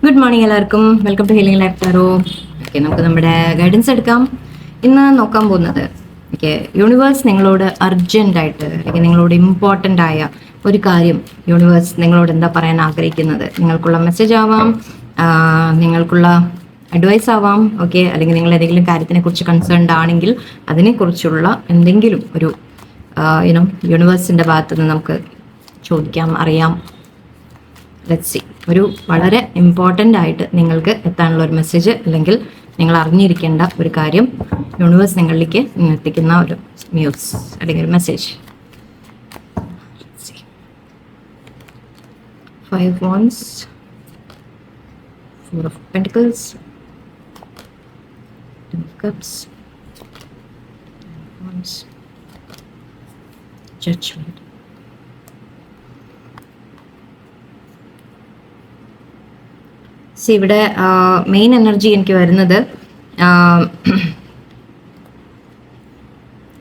Good morning എല്ലാവർക്കും, welcome to healing life tarot. Okay, നമുക്ക് നമ്മുടെ ഗൈഡൻസ് എടുക്കാം. ഇന്ന് നോക്കാൻ പോകുന്നത് യൂണിവേഴ്സ് നിങ്ങളോട് അർജൻറ്റായിട്ട് അല്ലെങ്കിൽ നിങ്ങളോട് ഇമ്പോർട്ടൻ്റ് ആയ ഒരു കാര്യം യൂണിവേഴ്സ് നിങ്ങളോട് എന്താ പറയാൻ ആഗ്രഹിക്കുന്നത്. നിങ്ങൾക്കുള്ള മെസ്സേജ് ആവാം, നിങ്ങൾക്കുള്ള അഡ്വൈസ് ആവാം, ഓക്കെ, അല്ലെങ്കിൽ നിങ്ങൾ ഏതെങ്കിലും കാര്യത്തിനെ കുറിച്ച് കൺസേൺഡ് ആണെങ്കിൽ അതിനെക്കുറിച്ചുള്ള എന്തെങ്കിലും ഒരു യൂണിവേഴ്സിൻ്റെ ഭാഗത്ത് നിന്ന് നമുക്ക് ചോദിക്കാം, അറിയാം. Let's see. ഒരു വളരെ ഇമ്പോർട്ടൻ്റ് ആയിട്ട് നിങ്ങൾക്ക് എത്താനുള്ള ഒരു മെസ്സേജ് അല്ലെങ്കിൽ നിങ്ങൾ അറിഞ്ഞിരിക്കേണ്ട ഒരു കാര്യം യൂണിവേഴ്സ് നിങ്ങളിലേക്ക് എത്തിക്കുന്ന ഒരു ന്യൂസ് അല്ലെങ്കിൽ ഒരു message. 5 wands, 4 of pentacles, 2 of cups, wands, judgment. ഇവിടെ മെയിൻ എനർജി എനിക്ക് വരുന്നത്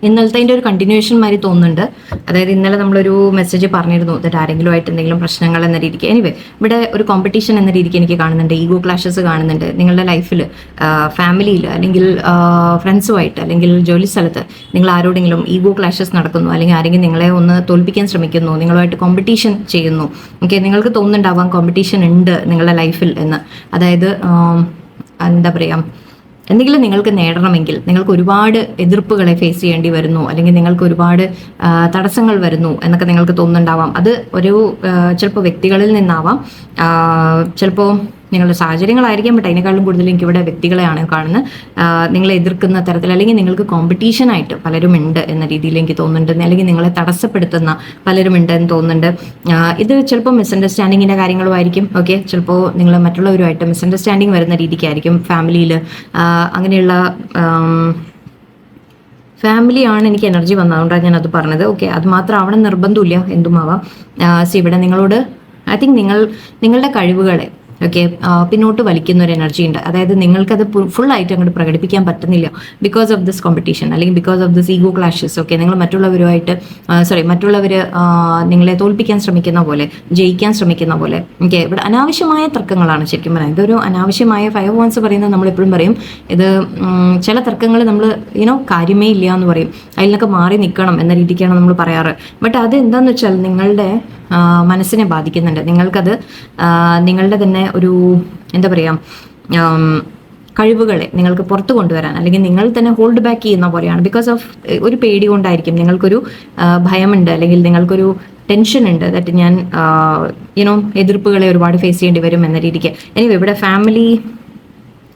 ഇന്നലത്തെ ഒരു കണ്ടിന്യൂവേഷൻ മാതിരി തോന്നുന്നുണ്ട്. അതായത് ഇന്നലെ നമ്മളൊരു മെസ്സേജ് പറഞ്ഞിരുന്നു ദാറ്റ് ആരെങ്കിലും ആയിട്ട് എന്തെങ്കിലും പ്രശ്നങ്ങൾ എന്ന രീതിക്ക്. എനിവേ, ഇവിടെ ഒരു കോമ്പറ്റീഷൻ എന്ന രീതിക്ക് എനിക്ക് കാണുന്നുണ്ട്, ഈഗോ ക്ലാഷസ് കാണുന്നുണ്ട് നിങ്ങളുടെ ലൈഫിൽ, ഫാമിലിയിൽ, അല്ലെങ്കിൽ ഫ്രണ്ട്സുമായിട്ട്, അല്ലെങ്കിൽ ജോലി സ്ഥലത്ത് നിങ്ങൾ ആരോടെങ്കിലും ഈഗോ ക്ലാഷസ് നടക്കുന്നു, അല്ലെങ്കിൽ ആരെങ്കിലും നിങ്ങളെ ഒന്ന് തോൽപ്പിക്കാൻ ശ്രമിക്കുന്നു, നിങ്ങളുമായിട്ട് കോമ്പറ്റീഷൻ ചെയ്യുന്നു. ഓക്കെ, നിങ്ങൾക്ക് തോന്നുന്നുണ്ടാവാം കോമ്പറ്റീഷൻ ഉണ്ട് നിങ്ങളുടെ ലൈഫിൽ എന്ന്. അതായത് എന്താ പറയുക, എന്തെങ്കിലും നിങ്ങൾക്ക് നേടണമെങ്കിൽ നിങ്ങൾക്ക് ഒരുപാട് എതിർപ്പുകളെ ഫേസ് ചെയ്യേണ്ടി വരുന്നു, അല്ലെങ്കിൽ നിങ്ങൾക്ക് ഒരുപാട് തടസ്സങ്ങൾ വരുന്നു എന്നൊക്കെ നിങ്ങൾക്ക് തോന്നുന്നുണ്ടാവാം. അത് ഒരു ചിലപ്പോൾ വ്യക്തികളിൽ നിന്നാവാം, ചിലപ്പോൾ നിങ്ങളുടെ സാഹചര്യങ്ങളായിരിക്കാം. ബട്ട് അതിനേക്കാളും കൂടുതൽ എനിക്കിവിടെ വ്യക്തികളെയാണ് കാണുന്നത്. നിങ്ങളെ എതിർക്കുന്ന തരത്തിൽ, അല്ലെങ്കിൽ നിങ്ങൾക്ക് കോമ്പറ്റീഷനായിട്ട് പലരും ഉണ്ട് എന്ന രീതിയിൽ എനിക്ക് തോന്നുന്നുണ്ട്, അല്ലെങ്കിൽ നിങ്ങളെ തടസ്സപ്പെടുത്തുന്ന പലരും ഉണ്ട് എന്ന് തോന്നുന്നുണ്ട്. ഇത് ചിലപ്പോൾ മിസ്അണ്ടർസ്റ്റാൻഡിങ്ങിൻ്റെ കാര്യങ്ങളും ആയിരിക്കും. ഓക്കെ, ചിലപ്പോൾ നിങ്ങൾ മറ്റുള്ളവരുമായിട്ട് മിസ്അണ്ടർസ്റ്റാൻഡിങ് വരുന്ന രീതിക്കായിരിക്കും. ഫാമിലിയിൽ അങ്ങനെയുള്ള ഫാമിലിയാണ് എനിക്ക് എനർജി വന്നതുകൊണ്ടാണ് ഞാനത് പറഞ്ഞത്. ഓക്കെ, അത് മാത്രം ആവണം നിർബന്ധമില്ല, എന്തുമാവാം. ഇവിടെ നിങ്ങളോട് ഐ തിങ്ക് നിങ്ങളുടെ കഴിവുകളെ പിന്നോട്ട് വലിക്കുന്ന ഒരു എനർജി ഉണ്ട്. അതായത് നിങ്ങൾക്കത് ഫുള്ളായിട്ട് അങ്ങോട്ട് പ്രകടിപ്പിക്കാൻ പറ്റുന്നില്ല ബിക്കോസ് ഓഫ് ദിസ് കോമ്പറ്റീഷൻ, അല്ലെങ്കിൽ because of this ego clashes. Okay, നിങ്ങൾ മറ്റുള്ളവർ നിങ്ങളെ തോൽപ്പിക്കാൻ ശ്രമിക്കുന്ന പോലെ, ജയിക്കാൻ ശ്രമിക്കുന്ന പോലെ. ഓക്കെ, ഇവിടെ അനാവശ്യമായ തർക്കങ്ങളാണ് ശരിക്കും പറയാം. ഇതൊരു അനാവശ്യമായ 5 wands പറയുന്നത് നമ്മളെപ്പോഴും പറയും, ഇത് ചില തർക്കങ്ങൾ നമ്മൾ കാര്യമേ ഇല്ല എന്ന് പറയും, അതിൽ നിന്നൊക്കെ മാറി നിൽക്കണം എന്ന രീതിക്കാണ് നമ്മൾ പറയാറ്. ബട്ട് അത് എന്താണെന്ന് വെച്ചാൽ നിങ്ങളുടെ മനസ്സിനെ ബാധിക്കുന്നുണ്ട്. നിങ്ങൾക്കത് നിങ്ങളുടെ തന്നെ ഒരു എന്താ പറയുക, കഴിവുകളെ നിങ്ങൾക്ക് പുറത്തു കൊണ്ടുവരാൻ, അല്ലെങ്കിൽ നിങ്ങൾ തന്നെ ഹോൾഡ് ബാക്ക് ചെയ്യുന്ന പോലെയാണ്. ബിക്കോസ് ഓഫ് ഒരു പേടി കൊണ്ടായിരിക്കും, നിങ്ങൾക്കൊരു ഭയമുണ്ട്, അല്ലെങ്കിൽ നിങ്ങൾക്കൊരു ടെൻഷൻ ഉണ്ട് ദാറ്റ് ഞാൻ എതിർപ്പുകളെ ഒരുപാട് ഫേസ് ചെയ്യേണ്ടി വരും എന്ന രീതിക്ക്. എനിവേ, ഇവിടെ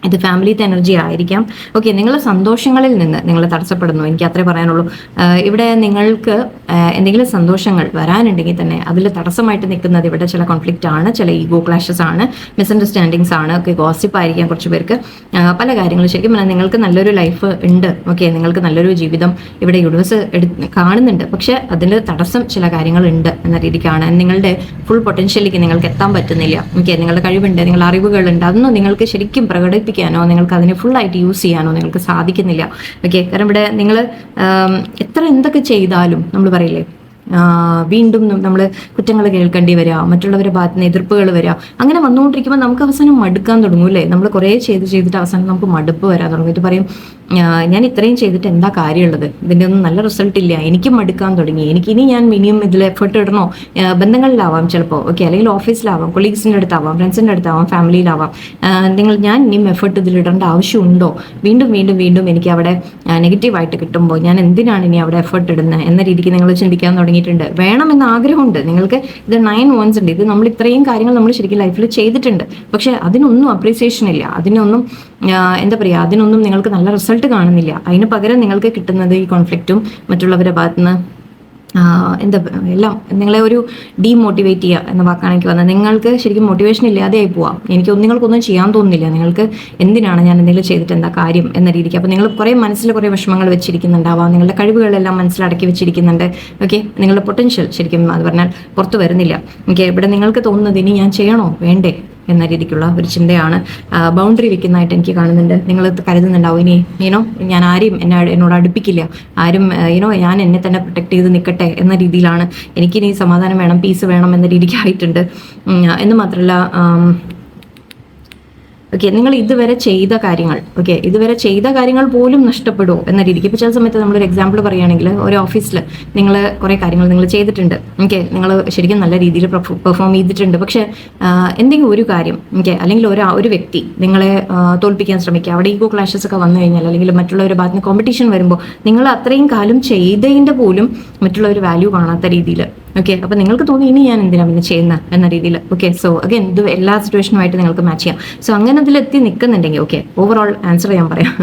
ഇത് ഫാമിലിത്തെ എനർജി ആയിരിക്കാം. ഓക്കെ, നിങ്ങളുടെ സന്തോഷങ്ങളിൽ നിന്ന് നിങ്ങൾ തടസ്സപ്പെടുന്നു, എനിക്ക് അത്രേ പറയാനുള്ളൂ. ഇവിടെ നിങ്ങൾക്ക് എന്തെങ്കിലും സന്തോഷങ്ങൾ വരാനുണ്ടെങ്കിൽ തന്നെ അതിൽ തടസ്സമായിട്ട് നിൽക്കുന്നത് ഇവിടെ ചില കോൺഫ്ലിക്റ്റ് ആണ്, ചില ഈഗോ ക്ലാഷസ് ആണ്, മിസ്അണ്ടർസ്റ്റാൻഡിങ്സ് ആണ്. ഓക്കെ, ഗോസിപ്പ് ആയിരിക്കാം കുറച്ച് പേർക്ക്, പല കാര്യങ്ങളും. ശരിക്കും പറഞ്ഞാൽ നിങ്ങൾക്ക് നല്ലൊരു ലൈഫ് ഉണ്ട്. ഓക്കെ, നിങ്ങൾക്ക് നല്ലൊരു ജീവിതം ഇവിടെ യൂണിവേഴ്സ് കാണുന്നുണ്ട്. പക്ഷെ അതിൽ തടസ്സം ചില കാര്യങ്ങളുണ്ട് എന്ന രീതിക്കാണ്. നിങ്ങളുടെ ഫുൾ പൊട്ടൻഷ്യലിലേക്ക് നിങ്ങൾക്ക് എത്താൻ പറ്റുന്നില്ല. ഓക്കെ, നിങ്ങളുടെ കഴിവുണ്ട്, നിങ്ങളുടെ അറിവുകളുണ്ട്, അതൊന്നും നിങ്ങൾക്ക് ശരിക്കും പ്രകടിപ്പിക്കാനോ നിങ്ങൾക്ക് അതിനെ ഫുള്ളായിട്ട് യൂസ് ചെയ്യാനോ നിങ്ങൾക്ക് സാധിക്കുന്നില്ല. ഓക്കെ, കാരണം ഇവിടെ നിങ്ങൾ എന്തൊക്കെ ചെയ്താലും നമ്മൾ പറയില്ലേ, വീണ്ടും നമ്മൾ കുറ്റങ്ങൾ കേൾക്കേണ്ടി വരിക, മറ്റുള്ളവരുടെ ഭാഗത്ത് നിന്ന് എതിർപ്പുകൾ വരിക. അങ്ങനെ വന്നുകൊണ്ടിരിക്കുമ്പോൾ നമുക്ക് അവസാനം മടുക്കാൻ തുടങ്ങും അല്ലേ. നമ്മൾ കുറേ ചെയ്തിട്ട് അവസാനം നമുക്ക് മടുപ്പ് വരാൻ തുടങ്ങും. ഇത് പറയും, ഞാൻ ഇത്രയും ചെയ്തിട്ട് എന്താ കാര്യമുള്ളത്, ഇതിൻ്റെ ഒന്നും നല്ല റിസൾട്ട് ഇല്ല, എനിക്കും മടുക്കാൻ തുടങ്ങി, ഞാൻ ഇനിയും ഇതിൽ എഫേർട്ട് ഇടണോ. ബന്ധങ്ങളിലാവാം ചിലപ്പോൾ, ഓക്കെ, അല്ലെങ്കിൽ ഓഫീസിലാവാം, കൊളീഗ്സിൻ്റെ അടുത്താവാം, ഫ്രണ്ട്സിൻ്റെ അടുത്താവാം, ഫാമിലിയിലാവാം. ഞാൻ ഇനിയും എഫേർട്ട് ഇതിൽ ഇടേണ്ട ആവശ്യമുണ്ടോ, വീണ്ടും എനിക്ക് അവിടെ നെഗറ്റീവായിട്ട് കിട്ടുമ്പോൾ ഞാൻ എന്തിനാണ് ഇനി അവിടെ എഫേർട്ട് ഇടുന്നത് എന്ന രീതിക്ക് നിങ്ങൾ ചിന്തിക്കാൻ തുടങ്ങിയിട്ടുണ്ട്. വേണമെന്ന ആഗ്രഹമുണ്ട് നിങ്ങൾക്ക്. ഇത് 9 wands ഉണ്ട്. ഇത് നമ്മൾ ഇത്രയും കാര്യങ്ങൾ നമ്മൾ ശരിക്കും ലൈഫിൽ ചെയ്തിട്ടുണ്ട്. പക്ഷെ അതിനൊന്നും അപ്രീസിയേഷൻ ഇല്ല, അതിനൊന്നും എന്താ പറയുക, അതിനൊന്നും നിങ്ങൾക്ക് നല്ല റിസൾട്ട് കാണുന്നില്ല. അതിന് പകരം നിങ്ങൾക്ക് കിട്ടുന്നത് ഈ കോൺഫ്ലിക്റ്റും മറ്റുള്ളവരുടെ ഭാഗത്തുനിന്ന് എന്താ എല്ലാം നിങ്ങളെ ഒരു ഡീമോട്ടിവേറ്റ് ചെയ്യുക എന്ന വാക്കാണ് എനിക്ക് വന്നത്. നിങ്ങൾക്ക് ശരിക്കും മോട്ടിവേഷൻ ഇല്ലാതെയായി പോവാം. നിങ്ങൾക്കൊന്നും ചെയ്യാൻ തോന്നുന്നില്ല. നിങ്ങൾക്ക് എന്തിനാണ് ഞാൻ എന്തെങ്കിലും ചെയ്തിട്ട് എന്താ കാര്യം എന്ന രീതിക്ക്. അപ്പോൾ നിങ്ങൾ കുറേ മനസ്സിൽ കുറേ വിഷമങ്ങൾ വെച്ചിരിക്കുന്നുണ്ടാവാം, നിങ്ങളുടെ കഴിവുകളെല്ലാം മനസ്സിലടക്കി വെച്ചിരിക്കുന്നുണ്ട്. ഓക്കെ, നിങ്ങളുടെ പൊട്ടൻഷ്യൽ ശരിക്കും അത് പറഞ്ഞാൽ പുറത്തു വരുന്നില്ല. ഓക്കെ, ഇവിടെ നിങ്ങൾക്ക് തോന്നുന്നത് ഇനി ഞാൻ ചെയ്യണോ വേണ്ടേ, എന്ന രീതിക്കുള്ള ഒരു ചിന്തയാണ്. ബൗണ്ടറി വെക്കുന്നതായിട്ട് എനിക്ക് കാണുന്നുണ്ട്. നിങ്ങൾ കരുതുന്നുണ്ടാവും ഇനി ഞാൻ ആരെയും എന്നോട് അടുപ്പിക്കില്ല, ആരും ഞാൻ എന്നെ തന്നെ പ്രൊട്ടക്ട് ചെയ്ത് നിൽക്കട്ടെ എന്ന രീതിയിലാണ്. എനിക്കിനി സമാധാനം വേണം, പീസ് വേണം എന്ന രീതിക്കായിട്ടുണ്ട്. എന്ന് മാത്രമല്ല, ഓക്കെ, നിങ്ങൾ ഇതുവരെ ചെയ്ത കാര്യങ്ങൾ പോലും നഷ്ടപ്പെടുമോ എന്ന രീതിക്ക്. ഇപ്പോൾ ചില സമയത്ത് നമ്മളൊരു എക്സാമ്പിൾ പറയുകയാണെങ്കിൽ, ഒരു ഓഫീസിൽ നിങ്ങൾ കുറേ കാര്യങ്ങൾ നിങ്ങൾ ചെയ്തിട്ടുണ്ട്, ഓക്കെ, നിങ്ങൾ ശരിക്കും നല്ല രീതിയിൽ പെർഫോം ചെയ്തിട്ടുണ്ട്. പക്ഷേ എന്തെങ്കിലും ഒരു കാര്യം, ഓക്കെ, അല്ലെങ്കിൽ ഒരു വ്യക്തി നിങ്ങളെ തോൽപ്പിക്കാൻ ശ്രമിക്കുക, അവിടെ ഈഗോ ക്ലാഷസ് ഒക്കെ വന്നു കഴിഞ്ഞാൽ, അല്ലെങ്കിൽ മറ്റുള്ളവരുടെ ഭാഗത്ത് നിന്ന് കോമ്പറ്റീഷൻ വരുമ്പോൾ നിങ്ങൾ അത്രയും കാലം ചെയ്തതിൻ്റെ പോലും മറ്റുള്ളവർ വാല്യൂ കാണാത്ത രീതിയിൽ, ഓക്കെ, അപ്പോൾ നിങ്ങൾക്ക് തോന്നി ഇനി ഞാൻ എന്തിനാണ് പിന്നെ ചെയ്യുന്നത് എന്ന രീതിയിൽ. ഓക്കെ, സോ അഗൈൻ ഇത് എല്ലാ സിറ്റുവേഷനുമായിട്ട് നിങ്ങൾക്ക് മാച്ച് ചെയ്യാം. സോ അങ്ങനെ അതിലെത്തി നിൽക്കുന്നുണ്ടെങ്കിൽ, ഓക്കെ, ഓവറോൾ ആൻസർ ഞാൻ പറയാം.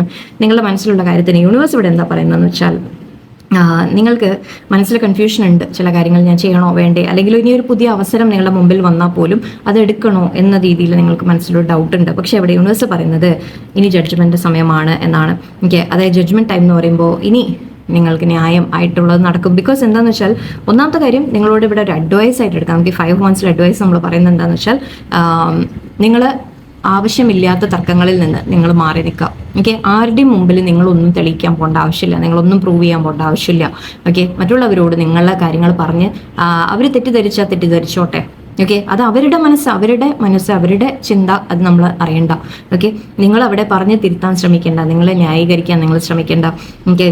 നിങ്ങളുടെ മനസ്സിലുള്ള കാര്യത്തിന് യൂണിവേഴ്സ് ഇവിടെ എന്താ പറയുന്നതെന്ന് വെച്ചാൽ, നിങ്ങൾക്ക് മനസ്സിൽ കൺഫ്യൂഷൻ ഉണ്ട്, ചില കാര്യങ്ങൾ ഞാൻ ചെയ്യണോ വേണ്ടേ, അല്ലെങ്കിൽ ഇനി ഒരു പുതിയ അവസരം നിങ്ങളുടെ മുമ്പിൽ വന്നാൽ പോലും അത് എടുക്കണോ എന്ന രീതിയിൽ നിങ്ങൾക്ക് മനസ്സിലൊരു ഡൗട്ട് ഉണ്ട്. പക്ഷേ ഇവിടെ യൂണിവേഴ്സ് പറയുന്നത് ഇനി ജഡ്ജ്മെന്റ് സമയമാണ് എന്നാണ്. ഓക്കെ, അതായത് ജഡ്ജ്മെന്റ് ടൈം എന്ന് പറയുമ്പോൾ ഇനി നിങ്ങൾക്ക് ന്യായം ആയിട്ടുള്ളത് നടക്കും. ബിക്കോസ് എന്താണെന്ന് വെച്ചാൽ, ഒന്നാമത്തെ കാര്യം നിങ്ങളോട് ഇവിടെ ഒരു അഡ്വൈസ് ആയിട്ട് എടുക്കാം. നമുക്ക് 5 months അഡ്വൈസ് നമ്മൾ പറയുന്നത് എന്താണെന്ന് വെച്ചാൽ, നിങ്ങൾ ആവശ്യമില്ലാത്ത തർക്കങ്ങളിൽ നിന്ന് നിങ്ങൾ മാറി നിൽക്കുക. ഓക്കെ, ആരുടെയും മുമ്പിൽ നിങ്ങളൊന്നും തെളിയിക്കാൻ പോകേണ്ട ആവശ്യമില്ല, നിങ്ങളൊന്നും പ്രൂവ് ചെയ്യാൻ പോകേണ്ട ആവശ്യമില്ല. ഓക്കെ, മറ്റുള്ളവരോട് നിങ്ങളുടെ കാര്യങ്ങൾ പറഞ്ഞ് അവർ തെറ്റിദ്ധരിച്ചോട്ടെ. ഓക്കെ, അത് അവരുടെ മനസ്സ്, അവരുടെ ചിന്ത, അത് നമ്മൾ അറിയണ്ട. ഓക്കെ, നിങ്ങൾ അവിടെ പറഞ്ഞ് തിരുത്താൻ ശ്രമിക്കേണ്ട, നിങ്ങളെ ന്യായീകരിക്കാൻ നിങ്ങൾ ശ്രമിക്കേണ്ട. ഓക്കെ,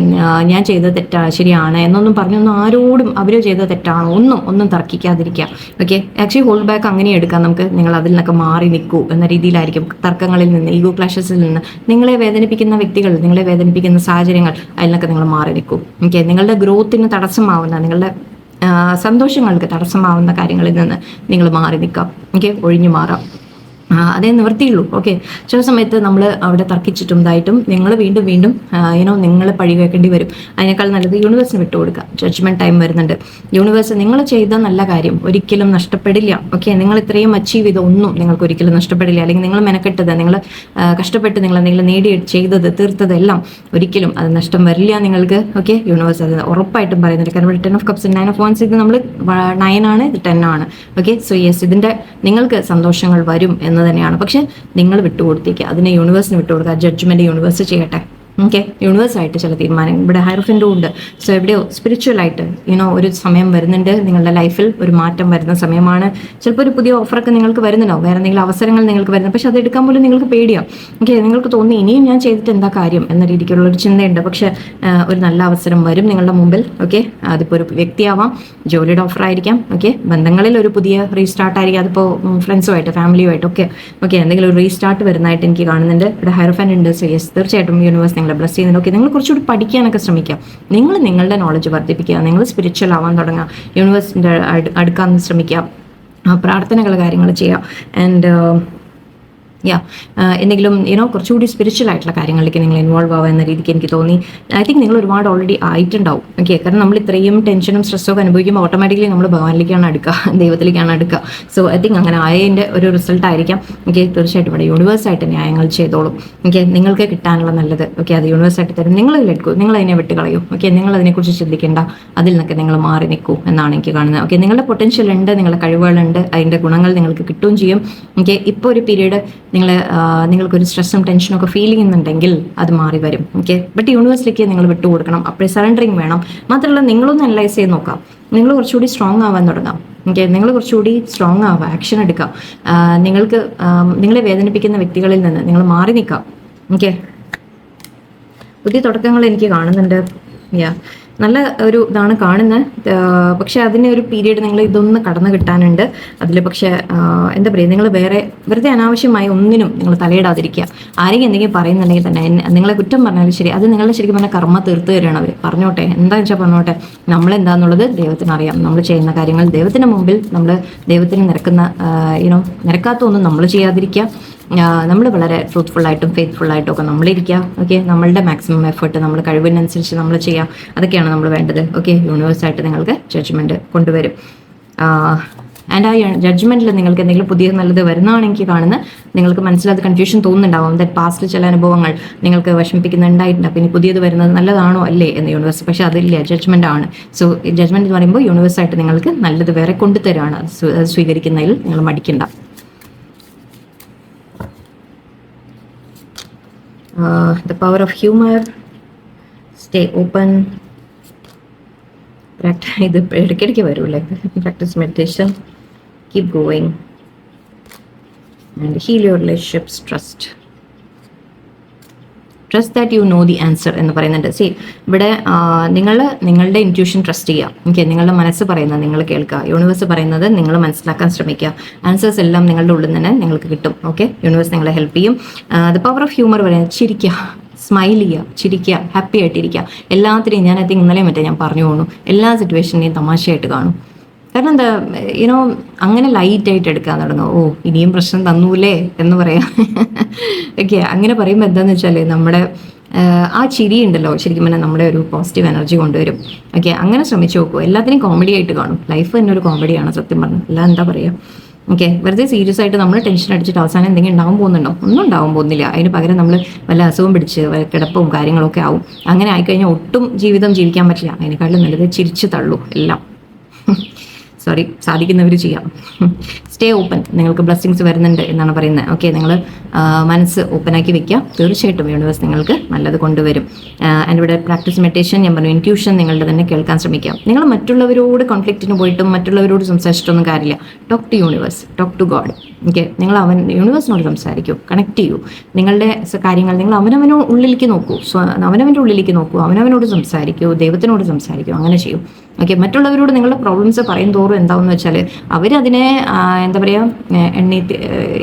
ഞാൻ ചെയ്തത് തെറ്റാണ് ശരിയാണ് എന്നൊന്നും പറഞ്ഞൊന്നും ആരോടും അവർ ചെയ്ത തെറ്റാണോ ഒന്നും തർക്കിക്കാതിരിക്കുക. ഓക്കെ, ആക്ച്വലി ഹോൾഡ് ബാക്ക് അങ്ങനെ എടുക്കാം നമുക്ക്. നിങ്ങൾ അതിൽ നിന്നൊക്കെ മാറി നിൽക്കൂ എന്ന രീതിയിലായിരിക്കും. തർക്കങ്ങളിൽ നിന്ന്, ഈഗോ ക്ലാഷസിൽ നിന്ന്, നിങ്ങളെ വേദനിപ്പിക്കുന്ന വ്യക്തികൾ, നിങ്ങളെ വേദനിപ്പിക്കുന്ന സാഹചര്യങ്ങൾ, അതിൽ നിന്നൊക്കെ നിങ്ങൾ മാറി നിൽക്കൂ. ഓക്കെ, നിങ്ങളുടെ ഗ്രോത്തിന് തടസ്സമാവുന്ന, നിങ്ങളുടെ സന്തോഷങ്ങൾക്ക് തടസ്സമാവുന്ന കാര്യങ്ങളിൽ നിന്ന് നിങ്ങൾ മാറി നിൽക്കാം. ഓക്കെ, ഒഴിഞ്ഞു മാറാം. അതേ നിവർത്തിയുള്ളൂ. ഓക്കെ, ചില സമയത്ത് നമ്മൾ അവിടെ തർക്കിച്ചിട്ടും ഇതായിട്ടും നിങ്ങൾ വീണ്ടും നിങ്ങൾ പഴി കേൾക്കേണ്ടി വരും. അതിനേക്കാൾ നല്ലത് യൂണിവേഴ്സിന് വിട്ടുകൊടുക്കുക. ജഡ്ജ്മെന്റ് ടൈം വരുന്നുണ്ട്. യൂണിവേഴ്സ് നിങ്ങൾ ചെയ്ത നല്ല കാര്യം ഒരിക്കലും നഷ്ടപ്പെടില്ല. ഓക്കെ, നിങ്ങൾ ഇത്രയും അച്ചീവ് ചെയ്ത ഒന്നും നിങ്ങൾക്ക് ഒരിക്കലും നഷ്ടപ്പെടില്ല. അല്ലെങ്കിൽ നിങ്ങൾ മെനക്കെട്ടത്, നിങ്ങൾ കഷ്ടപ്പെട്ട് നിങ്ങൾ എന്തെങ്കിലും ചെയ്തത് തീർത്തത് എല്ലാം ഒരിക്കലും അത് നഷ്ടം വരില്ല നിങ്ങൾക്ക്. ഓക്കെ, യൂണിവേഴ്സ് അത് ഉറപ്പായിട്ടും പറയുന്നുണ്ട്. കാരണം ഇവിടെ 10 of Cups 9 of Wands, ഇത് നമ്മൾ 9 ആണ്, ഇത് 10 ആണ്. ഓക്കെ, സോ യെസ്, ഇതിന്റെ നിങ്ങൾക്ക് സന്തോഷങ്ങൾ വരും എന്ന് തന്നെയാണ്. പക്ഷെ നിങ്ങൾ വിട്ടുകൊടുത്തേക്കുക, അതിനെ യൂണിവേഴ്സിന് വിട്ടുകൊടുക്കുക. ജഡ്ജ്മെന്റ് യൂണിവേഴ്സ് ചെയ്യട്ടെ. ഓക്കെ, യൂണിവേഴ്സായിട്ട് ചില തീരുമാനം ഇവിടെ ഹൈറോഫന്റും ഉണ്ട്. സോ എവിടെയോ സ്പിരിച്വലായിട്ട് ഒരു സമയം വരുന്നുണ്ട് നിങ്ങളുടെ ലൈഫിൽ, ഒരു മാറ്റം വരുന്ന സമയമാണ്. ചിലപ്പോൾ ഒരു പുതിയ ഓഫറൊക്കെ നിങ്ങൾക്ക് വരുന്നുണ്ടാവും, വേറെ എന്തെങ്കിലും അവസരങ്ങൾ നിങ്ങൾക്ക് വരുന്നത്. പക്ഷെ അത് എടുക്കാൻ പോലും നിങ്ങൾക്ക് പേടിയാവും. ഓക്കെ, നിങ്ങൾക്ക് തോന്നി ഇനിയും ഞാൻ ചെയ്തിട്ട് എന്താ കാര്യം എന്ന രീതിക്കുള്ള ഒരു ചിന്തയുണ്ട്. പക്ഷെ ഒരു നല്ല അവസരം വരും നിങ്ങളുടെ മുമ്പിൽ. ഓക്കെ, അതിപ്പോൾ ഒരു വ്യക്തിയാവാം, ജോലിയുടെ ഓഫർ ആയിരിക്കാം. ഓക്കെ, ബന്ധങ്ങളിൽ ഒരു പുതിയ റീസ്റ്റാർട്ട് ആയിരിക്കും. അതിപ്പോൾ ഫ്രണ്ട്സുമായിട്ട്, ഫാമിലിയുമായിട്ടൊക്കെ. ഓക്കെ, എന്തെങ്കിലും ഒരു റീസ്റ്റാർട്ട് വരുന്നതായിട്ട് എനിക്ക് കാണുന്നുണ്ട്. ഇവിടെ ഹൈറോഫന്റ് ഉണ്ട്. സോ യെസ്, തീർച്ചയായിട്ടും യൂണിവേഴ്സ് ബ്ലസ് ചെയ്യുന്നുണ്ട്. ഓക്കെ, നിങ്ങൾ കുറച്ചുകൂടി പഠിക്കാനൊക്കെ ശ്രമിക്കുക. നിങ്ങൾ നിങ്ങളുടെ നോളജ് വർദ്ധിപ്പിക്കുക. നിങ്ങൾ സ്പിരിച്വൽ ആവാൻ തുടങ്ങുക. യൂണിവേഴ്സിൻ്റെ അടുക്കാൻ ശ്രമിക്കുക. പ്രാർത്ഥനകൾ കാര്യങ്ങൾ ചെയ്യുക. ആൻഡ് എന്തെങ്കിലും കുറച്ചുകൂടി സ്പിരിച്വൽ ആയിട്ടുള്ള കാര്യങ്ങളിലേക്ക് നിങ്ങൾ ഇൻവോൾവ് ആവുക എന്ന രീതിക്ക് എനിക്ക് തോന്നി. ഐ തിങ്ക് നിങ്ങൾ ഒരുപാട് ഓൾറെഡി ആയിട്ടുണ്ടാവും. ഓക്കെ, കാരണം നമ്മൾ ഇത്രയും ടെൻഷനും സ്ട്രെസ്സൊക്കെ അനുഭവിക്കുമ്പോൾ ഓട്ടോമാറ്റിക്കലി നമ്മൾ ഭഗവാനിലേക്കാണ് അടുക്കുക, ദൈവത്തിലേക്കാണ് അടുക്കുക. സോ ഐ തിങ്ക് അങ്ങനെ ആയതിൻ്റെ ഒരു റിസൾട്ട് ആയിരിക്കാം. ഓക്കെ, തീർച്ചയായിട്ടും ഇവിടെ യൂണിവേഴ്സായിട്ട് ന്യായങ്ങൾ ചെയ്തോളും. ഓക്കെ, നിങ്ങൾക്ക് കിട്ടാനുള്ള നല്ലത്, ഓക്കെ, അത് യൂണിവേഴ്സായിട്ട് തരും. നിങ്ങൾ എടുക്കൂ, നിങ്ങൾ അതിനെ വിട്ടുകളയൂ. ഓക്കെ, നിങ്ങൾ അതിനെക്കുറിച്ച് ചിന്തിക്കേണ്ട, അതിൽ നിന്നൊക്കെ നിങ്ങൾ മാറി നിൽക്കൂ എന്നാണ് എനിക്ക് കാണുന്നത്. ഓക്കെ, നിങ്ങളുടെ പൊട്ടൻഷ്യൽ ഉണ്ട്, നിങ്ങളുടെ കഴിവുകളുണ്ട്, അതിൻ്റെ ഗുണങ്ങൾ നിങ്ങൾക്ക് കിട്ടുകയും ചെയ്യും. ഓക്കെ, ഇപ്പോൾ ഒരു പീരീഡ് നിങ്ങൾക്കൊരു സ്ട്രെസ്സും ടെൻഷനും ഒക്കെ ഫീൽ ചെയ്യുന്നുണ്ടെങ്കിൽ അത് മാറി വരും. ഓക്കെ, ബട്ട് യൂണിവേഴ്സിലേക്ക് നിങ്ങൾ വിട്ടുകൊടുക്കണം. അപ്പോഴേ സറണ്ടറിങ് വേണം. മാത്രമല്ല, നിങ്ങളൊന്ന് അനലൈസ് ചെയ്ത് നോക്കാം. നിങ്ങൾ കുറച്ചുകൂടി സ്ട്രോങ് ആവാൻ തുടങ്ങാം. ഓക്കെ, നിങ്ങൾ കുറച്ചുകൂടി സ്ട്രോങ് ആവുക, ആക്ഷൻ എടുക്കാം. നിങ്ങളെ വേദനിപ്പിക്കുന്ന വ്യക്തികളിൽ നിന്ന് നിങ്ങൾ മാറി നിൽക്കാം. ഓക്കെ, പുതിയ തുടക്കങ്ങൾ എനിക്ക് കാണുന്നുണ്ട്. നല്ല ഒരു ഇതാണ് കാണുന്നത്. പക്ഷെ അതിന് ഒരു പീരീഡ് നിങ്ങൾ ഇതൊന്ന് കടന്നു കിട്ടാനുണ്ട്. അതിൽ പക്ഷേ എന്താ പറയുക, നിങ്ങൾ വെറുതെ അനാവശ്യമായി ഒന്നിനും നിങ്ങൾ തലയിടാതിരിക്കുക. ആരെങ്കിലും എന്തെങ്കിലും പറയുന്നുണ്ടെങ്കിൽ തന്നെ നിങ്ങളെ കുറ്റം പറഞ്ഞാലും ശരി, അത് നിങ്ങളുടെ ശരിക്കും പറഞ്ഞാൽ കർമ്മ തീർത്ത് തരുകയാണ് അവർ. പറഞ്ഞോട്ടെ, എന്താണെന്ന് വെച്ചാൽ പറഞ്ഞോട്ടെ. നമ്മളെന്താന്നുള്ളത് ദൈവത്തിന് അറിയാം. നമ്മൾ ചെയ്യുന്ന കാര്യങ്ങൾ ദൈവത്തിന് മുമ്പിൽ നമ്മൾ ദൈവത്തിന് നിരക്കാത്ത ഒന്നും നമ്മൾ ചെയ്യാതിരിക്കുക. നമ്മൾ വളരെ ട്രൂത്ത്ഫുള്ളായിട്ടും ഫെയ്ത്ത്ഫുള്ളായിട്ടും ഒക്കെ നമ്മളിരിക്കുക. ഓക്കെ, നമ്മളുടെ മാക്സിമം എഫേർട്ട് നമ്മൾ കഴിവിനനുസരിച്ച് നമ്മൾ ചെയ്യാം. അതൊക്കെയാണ് നമ്മൾ വേണ്ടത്. ഓക്കെ, യൂണിവേഴ്സായിട്ട് നിങ്ങൾക്ക് ജഡ്ജ്മെൻറ്റ് കൊണ്ടുവരും. ആൻഡ് ആ ജഡ്ജ്മെൻറ്റിൽ നിങ്ങൾക്ക് എന്തെങ്കിലും പുതിയ നല്ലത് വരുന്നതാണ് എനിക്ക് കാണുന്നത്. നിങ്ങൾക്ക് മനസ്സിലത് കൺഫ്യൂഷൻ തോന്നുന്നുണ്ടാവും. ദാറ്റ് പാസ്റ്റിൽ ചില അനുഭവങ്ങൾ നിങ്ങൾക്ക് വിഷമിപ്പിക്കുന്നുണ്ടായിട്ടുണ്ട്. പിന്നെ പുതിയത് വരുന്നത് നല്ലതാണോ അല്ലേ എന്ന് യൂണിവേഴ്സ്. പക്ഷേ അതില്ല, ജഡ്ജ്മെൻ്റ് ആണ്. സോ ജഡ്ജ്മെൻറ്റ് എന്ന് പറയുമ്പോൾ യൂണിവേഴ്സായിട്ട് നിങ്ങൾക്ക് നല്ലത് വേറെ കൊണ്ടുതരാണ്. അത് സ്വീകരിക്കുന്നതിൽ നിങ്ങൾ മടിക്കണ്ട. The power of humour, stay open, ഇത് ഇടയ്ക്കിടയ്ക്ക് വരുമല്ലേ, practice meditation, keep going and heal your relationships, trust that you know the answer എന്ന് പറയുന്നുണ്ട്. സി ഇവിടെ നിങ്ങൾ നിങ്ങളുടെ ഇൻറ്റ്യൂഷൻ ട്രസ്റ്റ് ചെയ്യുക. ഓക്കെ, നിങ്ങളുടെ മനസ്സ് പറയുന്നത് നിങ്ങൾ കേൾക്കുക, യൂണിവേഴ്സ് പറയുന്നത് നിങ്ങൾ മനസ്സിലാക്കാൻ ശ്രമിക്കുക. ആൻസേഴ്സ് എല്ലാം നിങ്ങളുടെ ഉള്ളിൽ നിന്ന് നിങ്ങൾക്ക് കിട്ടും. ഓക്കെ, യൂണിവേഴ്സ് നിങ്ങളെ ഹെൽപ്പ് ചെയ്യും. ദ പവർ ഓഫ് ഹ്യൂമർ പറയുന്നത് ചിരിക്കുക, സ്മൈൽ ചെയ്യുക, ചിരിക്കുക, ഹാപ്പി ആയിട്ടിരിക്കുക. എല്ലാത്തിനെയും ഞാൻ ഇന്നലെ മറ്റേ ഞാൻ പറഞ്ഞു പോകുന്നു, എല്ലാ സിറ്റുവേഷനെയും തമാശയായിട്ട് കാണും. കാരണം എന്താ, യുനോ അങ്ങനെ ലൈറ്റായിട്ട് എടുക്കാൻ തുടങ്ങും. ഓ ഇനിയും പ്രശ്നം തന്നൂലേ എന്ന് പറയാം. ഓക്കെ, അങ്ങനെ പറയുമ്പോൾ എന്താണെന്ന് വെച്ചാൽ നമ്മുടെ ആ ചിരി ഉണ്ടല്ലോ, ശരിക്കും പറഞ്ഞാൽ നമ്മുടെ ഒരു പോസിറ്റീവ് എനർജി കൊണ്ടുവരും. ഓക്കെ, അങ്ങനെ ശ്രമിച്ചു നോക്കൂ. എല്ലാത്തിനും കോമഡി ആയിട്ട് കാണും. ലൈഫ് തന്നെ ഒരു കോമഡിയാണ് സത്യം പറഞ്ഞത്. അല്ല എന്താ പറയുക. ഓക്കെ, വെറുതെ സീരിയസ് ആയിട്ട് നമ്മൾ ടെൻഷൻ അടിച്ചിട്ട് അവസാനം എന്തെങ്കിലും ഉണ്ടാവാൻ പോകുന്നുണ്ടോ? ഒന്നും ഉണ്ടാവാൻ പോകുന്നില്ല. അതിന് പകരം നമ്മൾ വല്ല അസുഖം പിടിച്ച് കിടപ്പും കാര്യങ്ങളൊക്കെ ആവും. അങ്ങനെ ആയിക്കഴിഞ്ഞാൽ ഒട്ടും ജീവിതം ജീവിക്കാൻ പറ്റില്ല. അതിനെക്കാളും നല്ലത് ചിരിച്ചു തള്ളൂ എല്ലാം. സോറി, സാധിക്കുന്നവർ ചെയ്യാം. സ്റ്റേ ഓപ്പൺ, നിങ്ങൾക്ക് ബ്ലെസ്സിങ്സ് വരുന്നുണ്ട് എന്നാണ് പറയുന്നത്. ഓക്കെ, നിങ്ങൾ മനസ്സ് ഓപ്പണാക്കി വെക്കുക. തീർച്ചയായിട്ടും യൂണിവേഴ്സ് നിങ്ങൾക്ക് നല്ലത് കൊണ്ടുവരും. ആൻഡ് ഇവിടെ പ്രാക്ടീസ് മെഡിറ്റേഷൻ, ഞാൻ പറഞ്ഞു ഇൻറ്റ്യൂഷൻ നിങ്ങളുടെ തന്നെ കേൾക്കാൻ ശ്രമിക്കാം. നിങ്ങൾ മറ്റുള്ളവരോട് കോൺഫ്ലിക്റ്റിന് പോയിട്ടും മറ്റുള്ളവരോട് സംസാരിച്ചിട്ടൊന്നും കാര്യമില്ല. Talk to universe, talk to God. Okay, നിങ്ങൾ യൂണിവേഴ്സിനോട് സംസാരിക്കൂ, കണക്ട് ചെയ്യൂ. നിങ്ങളുടെ കാര്യങ്ങൾ നിങ്ങൾ അവനവൻ്റെ ഉള്ളിലേക്ക് നോക്കൂ, അവനവനോട് സംസാരിക്കൂ, ദൈവത്തിനോട് സംസാരിക്കൂ. അങ്ങനെ ചെയ്യൂ. ഓക്കെ, മറ്റുള്ളവരോട് നിങ്ങളുടെ പ്രോബ്ലംസ് പറയും തോറും എന്താണെന്ന് വെച്ചാൽ അവരതിനെ എന്താ പറയുക,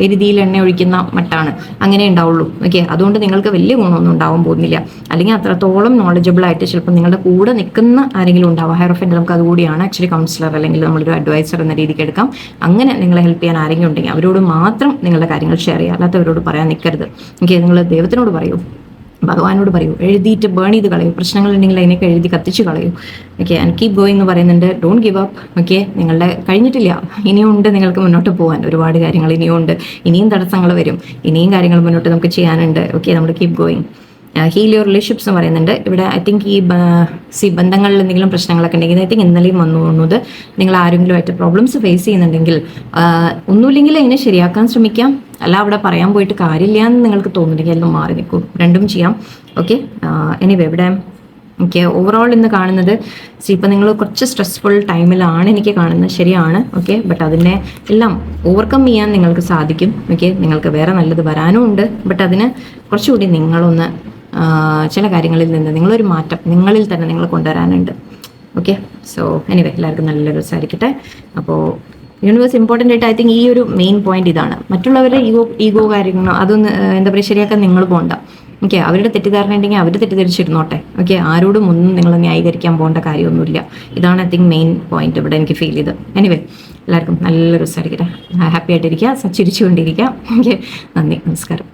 എരുതിയിൽ എണ്ണ ഒഴിക്കുന്ന മട്ടാണ്, അങ്ങനെ ഉണ്ടാവുള്ളൂ. ഓക്കെ, അതുകൊണ്ട് നിങ്ങൾക്ക് വലിയ ഗുണമൊന്നും ഉണ്ടാവാൻ പോകുന്നില്ല. അല്ലെങ്കിൽ അത്രത്തോളം നോളജബിൾ ആയിട്ട് ചിലപ്പോൾ നിങ്ങളുടെ കൂടെ നിൽക്കുന്ന ആരെങ്കിലും ഉണ്ടാവും. ഹയർ ഓഫ് നമുക്ക് അതുകൂടിയാണ് ആക്ച്വലി കൗൺസിലർ അല്ലെങ്കിൽ നമ്മളൊരു അഡ്വൈസർ എന്ന രീതിക്ക് എടുക്കാം. അങ്ങനെ നിങ്ങളെ ഹെൽപ്പ് ചെയ്യാൻ ആരെങ്കിലും ഉണ്ടെങ്കിൽ അവരോട് മാത്രം നിങ്ങളുടെ കാര്യങ്ങൾ ഷെയർ ചെയ്യുക, അല്ലാത്തവരോട് പറയാൻ നിൽക്കരുത്. ഓക്കെ, നിങ്ങൾ ദൈവത്തിനോട് പറയൂ, ഭഗവാനോട് പറയൂ, എഴുതിയിട്ട് ബേൺ ചെയ്ത് കളയൂ. പ്രശ്നങ്ങളുണ്ടെങ്കിൽ അതിനൊക്കെ എഴുതി കത്തിച്ച് കളയൂ. ഓക്കെ, ആൻഡ് കീപ് ഗോയിങ് എന്ന് പറയുന്നുണ്ട്. Don't give up. ഓക്കെ, നിങ്ങളുടെ കഴിഞ്ഞിട്ടില്ല, ഇനിയും ഉണ്ട് നിങ്ങൾക്ക് മുന്നോട്ട് പോകാൻ. ഒരുപാട് കാര്യങ്ങൾ ഇനിയും ഉണ്ട്, ഇനിയും തടസ്സങ്ങൾ വരും, ഇനിയും കാര്യങ്ങൾ മുന്നോട്ട് നമുക്ക് ചെയ്യാനുണ്ട്. ഓക്കെ, നമ്മൾ keep going. Heal your relationships എന്ന് പറയുന്നുണ്ട്. ഇവിടെ ഐ തിങ്ക് ഈ ബന്ധങ്ങളിൽ എന്തെങ്കിലും പ്രശ്നങ്ങളൊക്കെ ഉണ്ടെങ്കിൽ, ഐ തിങ്ക് ഇന്നലെയും വന്നു തോന്നുന്നത്, നിങ്ങൾ ആരെങ്കിലുമായിട്ട് പ്രോബ്ലംസ് ഫേസ് ചെയ്യുന്നുണ്ടെങ്കിൽ ഒന്നുമില്ലെങ്കിൽ അതിനെ ശരിയാക്കാൻ ശ്രമിക്കാം. അല്ല അവിടെ പറയാൻ പോയിട്ട് കാര്യമില്ല എന്ന് നിങ്ങൾക്ക് തോന്നുന്നുണ്ടെങ്കിൽ എല്ലാം മാറി നിൽക്കും. രണ്ടും ചെയ്യാം. ഓക്കെ, എനിവേ ഇവിടെ ഓക്കെ ഓവറോൾ ഇന്ന് കാണുന്നത് ഇപ്പം നിങ്ങൾ കുറച്ച് സ്ട്രെസ്ഫുൾ ടൈമിലാണ് എനിക്ക് കാണുന്നത്, ശരിയാണ്. ഓക്കെ, ബട്ട് അതിനെ എല്ലാം ഓവർകം ചെയ്യാൻ നിങ്ങൾക്ക് സാധിക്കും. ഓക്കെ, നിങ്ങൾക്ക് വേറെ നല്ലത് വരാനും ഉണ്ട്. ബട്ട് അതിന് കുറച്ചുകൂടി നിങ്ങളൊന്ന് ചില കാര്യങ്ങളിൽ നിന്ന് നിങ്ങളൊരു മാറ്റം നിങ്ങളിൽ തന്നെ നിങ്ങൾ കൊണ്ടുവരാനുണ്ട്. ഓക്കെ, സോ എനിവേ എല്ലാവർക്കും നല്ലൊരു ദിവസമായിരിക്കട്ടെ. അപ്പോൾ യൂണിവേഴ്സ് ഇമ്പോർട്ടൻ്റ് ആയിട്ട് ഐ തിങ്ക് ഈ ഒരു മെയിൻ പോയിന്റ് ഇതാണ്. മറ്റുള്ളവരുടെ ഈഗോ കാര്യങ്ങളോ അതൊന്ന് എന്താ പറയുക ശരിയാക്കാൻ നിങ്ങൾ പോകണ്ട. ഓക്കെ, അവരുടെ തെറ്റിദ്ധാരണ ഉണ്ടെങ്കിൽ അവർ തെറ്റിദ്ധരിച്ചിരുന്നോട്ടെ. ഓക്കെ, ആരോടും ഒന്നും നിങ്ങൾ ന്യായീകരിക്കാൻ പോകേണ്ട കാര്യമൊന്നുമില്ല. ഇതാണ് ഐ തിങ്ക് മെയിൻ പോയിന്റ് ഇവിടെ എനിക്ക് ഫീൽ ചെയ്ത്. എനിവേ എല്ലാവർക്കും നല്ലൊരു ദിവസമായിരിക്കട്ടെ. ഹാപ്പി ആയിട്ടിരിക്കുക, ചിരിച്ചുകൊണ്ടിരിക്കുക. ഓക്കെ, നന്ദി, നമസ്കാരം.